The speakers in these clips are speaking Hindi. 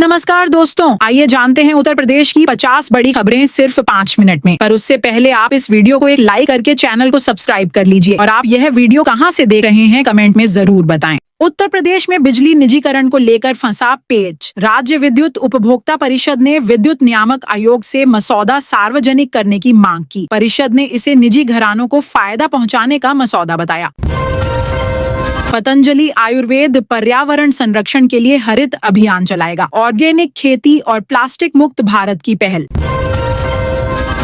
नमस्कार दोस्तों, आइए जानते हैं उत्तर प्रदेश की 50 बड़ी खबरें सिर्फ 5 मिनट में। पर उससे पहले आप इस वीडियो को एक लाइक करके चैनल को सब्सक्राइब कर लीजिए और आप यह वीडियो कहां से देख रहे हैं कमेंट में जरूर बताएं। उत्तर प्रदेश में बिजली निजीकरण को लेकर फंसा पेच। राज्य विद्युत उपभोक्ता परिषद ने विद्युत नियामक आयोग से मसौदा सार्वजनिक करने की मांग की। परिषद ने इसे निजी घरानों को फायदा पहुंचाने का मसौदा बताया। पतंजलि आयुर्वेद पर्यावरण संरक्षण के लिए हरित अभियान चलाएगा। ऑर्गेनिक खेती और प्लास्टिक मुक्त भारत की पहल।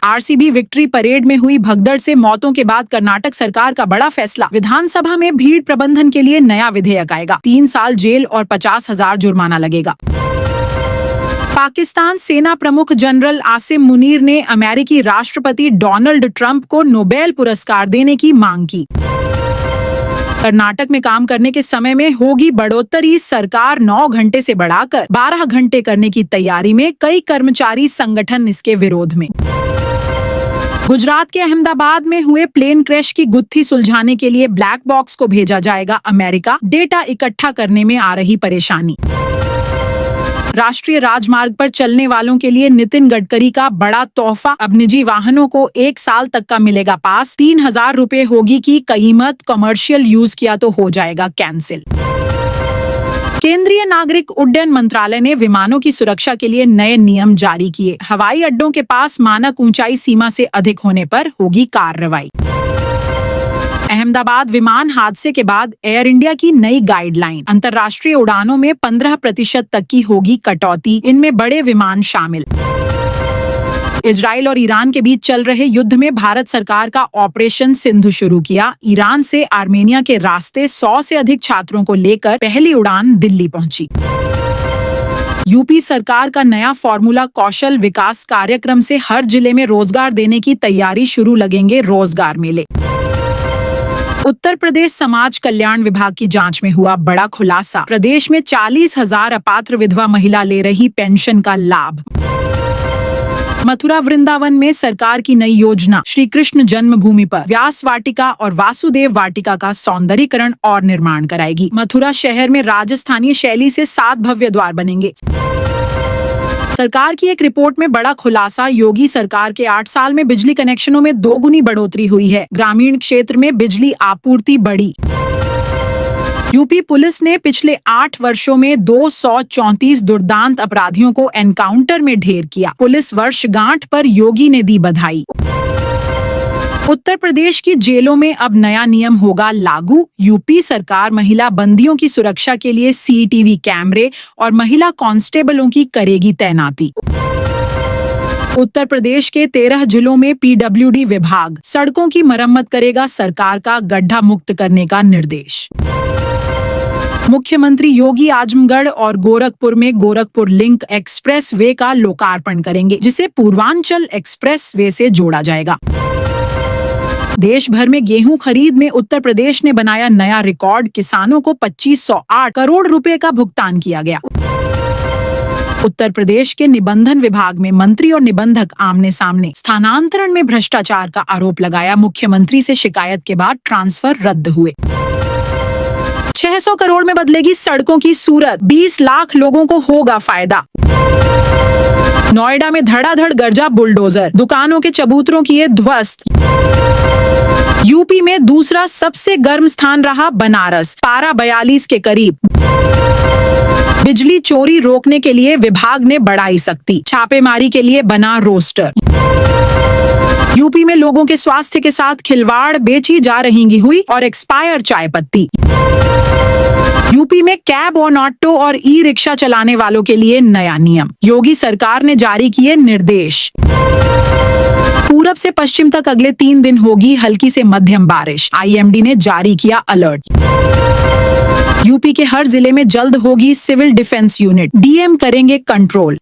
आरसीबी विक्ट्री परेड में हुई भगदड़ से मौतों के बाद कर्नाटक सरकार का बड़ा फैसला। विधानसभा में भीड़ प्रबंधन के लिए नया विधेयक आएगा। 3 साल जेल और 50,000 जुर्माना लगेगा। पाकिस्तान सेना प्रमुख जनरल आसिम मुनीर ने अमेरिकी राष्ट्रपति डोनाल्ड ट्रंप को नोबेल पुरस्कार देने की मांग की। कर्नाटक में काम करने के समय में होगी बढ़ोतरी। सरकार 9 घंटे से बढ़ाकर 12 घंटे करने की तैयारी में। कई कर्मचारी संगठन इसके विरोध में। गुजरात के अहमदाबाद में हुए प्लेन क्रैश की गुत्थी सुलझाने के लिए ब्लैक बॉक्स को भेजा जाएगा अमेरिका। डेटा इकट्ठा करने में आ रही परेशानी। राष्ट्रीय राजमार्ग पर चलने वालों के लिए नितिन गडकरी का बड़ा तोहफा। अब निजी वाहनों को 1 साल तक का मिलेगा पास। 3,000 रुपए होगी की कीमत। कमर्शियल यूज किया तो हो जाएगा कैंसिल। केंद्रीय नागरिक उड्डयन मंत्रालय ने विमानों की सुरक्षा के लिए नए नियम जारी किए। हवाई अड्डों के पास मानक ऊंचाई सीमा से अधिक होने पर होगी कार्रवाई। अहमदाबाद विमान हादसे के बाद एयर इंडिया की नई गाइडलाइन। अंतर्राष्ट्रीय उड़ानों में 15% तक की होगी कटौती। इनमें बड़े विमान शामिल। इजराइल और ईरान के बीच चल रहे युद्ध में भारत सरकार का ऑपरेशन सिंधु शुरू किया। ईरान से आर्मेनिया के रास्ते 100 से अधिक छात्रों को लेकर पहली उड़ान दिल्ली पहुंची। यूपी सरकार का नया फॉर्मूला कौशल विकास कार्यक्रम से हर जिले में रोजगार देने की तैयारी शुरू। लगेंगे रोजगार मेले। उत्तर प्रदेश समाज कल्याण विभाग की जांच में हुआ बड़ा खुलासा। प्रदेश में 40,000 अपात्र विधवा महिला ले रही पेंशन का लाभ। मथुरा वृंदावन में सरकार की नई योजना। श्री कृष्ण जन्मभूमि पर व्यास वाटिका और वासुदेव वाटिका का सौंदर्यीकरण और निर्माण कराएगी। मथुरा शहर में राजस्थानी शैली से 7 भव्य द्वार बनेंगे। सरकार की एक रिपोर्ट में बड़ा खुलासा। योगी सरकार के 8 साल में बिजली कनेक्शनों में 2 गुनी बढ़ोतरी हुई है। ग्रामीण क्षेत्र में बिजली आपूर्ति बढ़ी। यूपी पुलिस ने पिछले 8 वर्षों में 234 दुर्दांत अपराधियों को एनकाउंटर में ढेर किया। पुलिस वर्षगांठ पर योगी ने दी बधाई। उत्तर प्रदेश की जेलों में अब नया नियम होगा लागू। यूपी सरकार महिला बंदियों की सुरक्षा के लिए सीसीटीवी कैमरे और महिला कांस्टेबलों की करेगी तैनाती। उत्तर प्रदेश के 13 जिलों में पीडब्ल्यूडी विभाग सड़कों की मरम्मत करेगा। सरकार का गड्ढा मुक्त करने का निर्देश। मुख्यमंत्री योगी आजमगढ़ और गोरखपुर में गोरखपुर लिंक एक्सप्रेस वे का लोकार्पण करेंगे, जिसे पूर्वांचल एक्सप्रेस वे से जोड़ा जाएगा। देश भर में गेहूं खरीद में उत्तर प्रदेश ने बनाया नया रिकॉर्ड। किसानों को 2508 करोड़ रुपए का भुगतान किया गया। उत्तर प्रदेश के निबंधन विभाग में मंत्री और निबंधक आमने सामने। स्थानांतरण में भ्रष्टाचार का आरोप लगाया। मुख्यमंत्री से शिकायत के बाद ट्रांसफर रद्द हुए। 600 करोड़ में बदलेगी सड़कों की सूरत। 20 लाख लोगों को होगा फायदा। नोएडा में धड़ाधड़ गरजा बुलडोजर। दुकानों के चबूतरों किए ध्वस्त। यूपी में दूसरा सबसे गर्म स्थान रहा बनारस। पारा 42 के करीब। बिजली चोरी रोकने के लिए विभाग ने बढ़ाई सख्ती। छापेमारी के लिए बना रोस्टर। यूपी में लोगों के स्वास्थ्य के साथ खिलवाड़। बेची जा रही हुई और एक्सपायर चाय पत्ती। यूपी में कैब और ऑटो और ई रिक्शा चलाने वालों के लिए नया नियम। योगी सरकार ने जारी किए निर्देश। पूरब से पश्चिम तक अगले 3 दिन होगी हल्की से मध्यम बारिश। आईएमडी ने जारी किया अलर्ट। यूपी के हर जिले में जल्द होगी सिविल डिफेंस यूनिट। डीएम करेंगे control.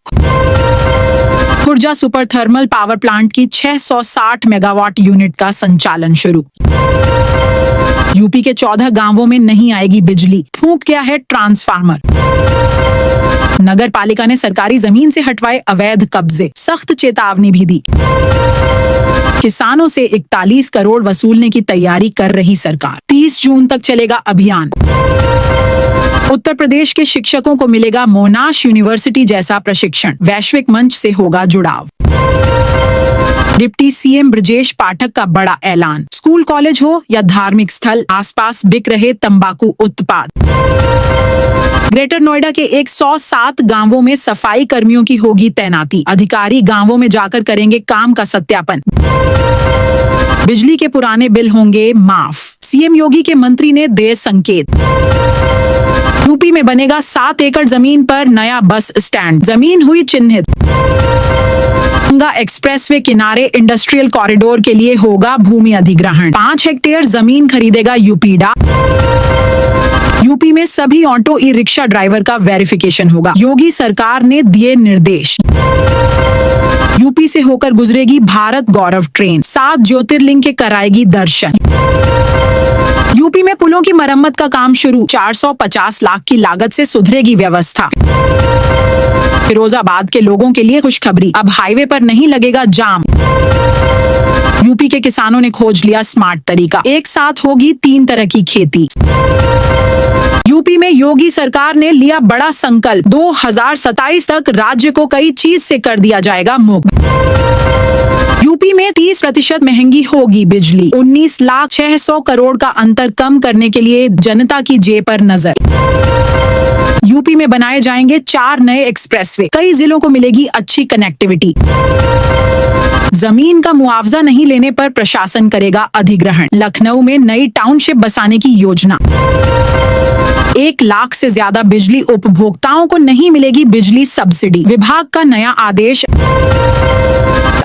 Khurja super thermal power plant की 660 मेगावाट यूनिट का संचालन शुरू। यूपी के 14 गांवों में नहीं आएगी बिजली। फूंक गया है ट्रांसफार्मर। नगर पालिका ने सरकारी जमीन से हटवाए अवैध कब्जे। सख्त चेतावनी भी दी। किसानों से 41 करोड़ वसूलने की तैयारी कर रही सरकार। 30 जून तक चलेगा अभियान। उत्तर प्रदेश के शिक्षकों को मिलेगा मोनाश यूनिवर्सिटी जैसा प्रशिक्षण, वैश्विक मंच से होगा जुड़ाव। डिप्टी सीएम ब्रजेश पाठक का बड़ा ऐलान, स्कूल कॉलेज हो या धार्मिक स्थल, आसपास बिक रहे तंबाकू उत्पाद। ग्रेटर नोएडा के 107 गांवों में सफाई कर्मियों की होगी तैनाती, अधिकारी गांवों में जाकर करेंगे काम का सत्यापन। बिजली के पुराने बिल होंगे माफ, सीएम योगी के मंत्री ने दे संकेत। यूपी में बनेगा 7 एकड़ जमीन पर नया बस स्टैंड, जमीन हुई चिन्हित। गंगा एक्सप्रेसवे किनारे इंडस्ट्रियल कॉरिडोर के लिए होगा भूमि अधिग्रहण, 5 हेक्टेयर जमीन खरीदेगा यूपीडा। यूपी में सभी ऑटो ई रिक्शा ड्राइवर का वेरिफिकेशन होगा, योगी सरकार ने दिए निर्देश। यूपी से होकर गुजरेगी भारत गौरव ट्रेन, 7 ज्योतिर्लिंग के कराएगी दर्शन। यूपी में पुलों की मरम्मत का काम शुरू, 450 लाख की लागत से सुधरेगी व्यवस्था। फिरोजाबाद के लोगों के लिए खुशखबरी, अब हाईवे पर नहीं लगेगा जाम। यूपी के किसानों ने खोज लिया स्मार्ट तरीका, एक साथ होगी 3 तरह की खेती। यूपी में योगी सरकार ने लिया बड़ा संकल्प, 2027 तक राज्य को कई चीज से कर दिया जाएगा मुक्त। यूपी में 30% महंगी होगी बिजली, 19,600 करोड़ का अंतर कम करने के लिए जनता की जेब पर नजर। यूपी में बनाए जाएंगे 4 नए एक्सप्रेसवे, कई जिलों को मिलेगी अच्छी कनेक्टिविटी। जमीन का मुआवजा नहीं लेने पर प्रशासन करेगा अधिग्रहण, लखनऊ में नई टाउनशिप बसाने की योजना। 1 लाख से ज्यादा बिजली उपभोक्ताओं को नहीं मिलेगी बिजली सब्सिडी, विभाग का नया आदेश।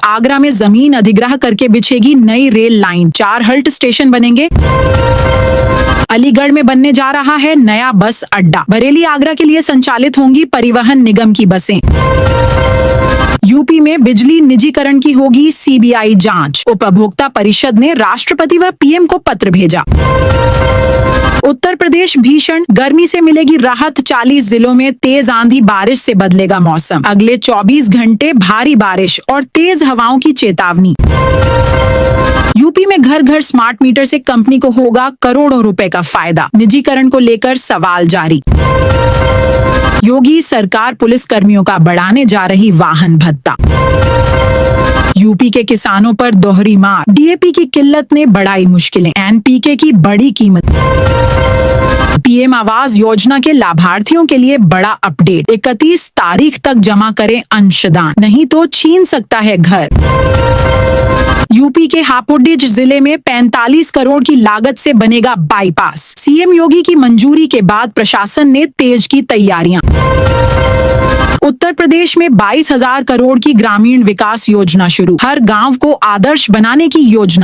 आगरा में जमीन अधिग्रह करके बिछेगी नई रेल लाइन, 4 हल्ट स्टेशन बनेंगे। अलीगढ़ में बनने जा रहा है नया बस अड्डा, बरेली आगरा के लिए संचालित होंगी परिवहन निगम की बसें। यूपी में बिजली निजीकरण की होगी सीबीआई जांच, उपभोक्ता परिषद ने राष्ट्रपति व पीएम को पत्र भेजा। उत्तर प्रदेश भीषण गर्मी से मिलेगी राहत, 40 जिलों में तेज आंधी बारिश से बदलेगा मौसम, अगले 24 घंटे भारी बारिश और तेज हवाओं की चेतावनी। यूपी में घर घर स्मार्ट मीटर से कंपनी को होगा करोड़ों रुपए का फायदा, निजीकरण को लेकर सवाल जारी। योगी सरकार पुलिस कर्मियों का बढ़ाने जा रही वाहन भत्ता। यूपी के किसानों पर दोहरी मार, डीएपी की किल्लत ने बढ़ाई मुश्किलें, एनपीके की बड़ी कीमत। पीएम आवास योजना के लाभार्थियों के लिए बड़ा अपडेट, 31 तारीख तक जमा करें अंशदान, नहीं तो छीन सकता है घर। यूपी के हापुड़ जिले में 45 करोड़ की लागत से बनेगा बाईपास, सीएम योगी की मंजूरी के बाद प्रशासन ने तेज की तैयारियां। उत्तर प्रदेश में 22,000 करोड़ की ग्रामीण विकास योजना शुरू, हर गांव को आदर्श बनाने की योजना।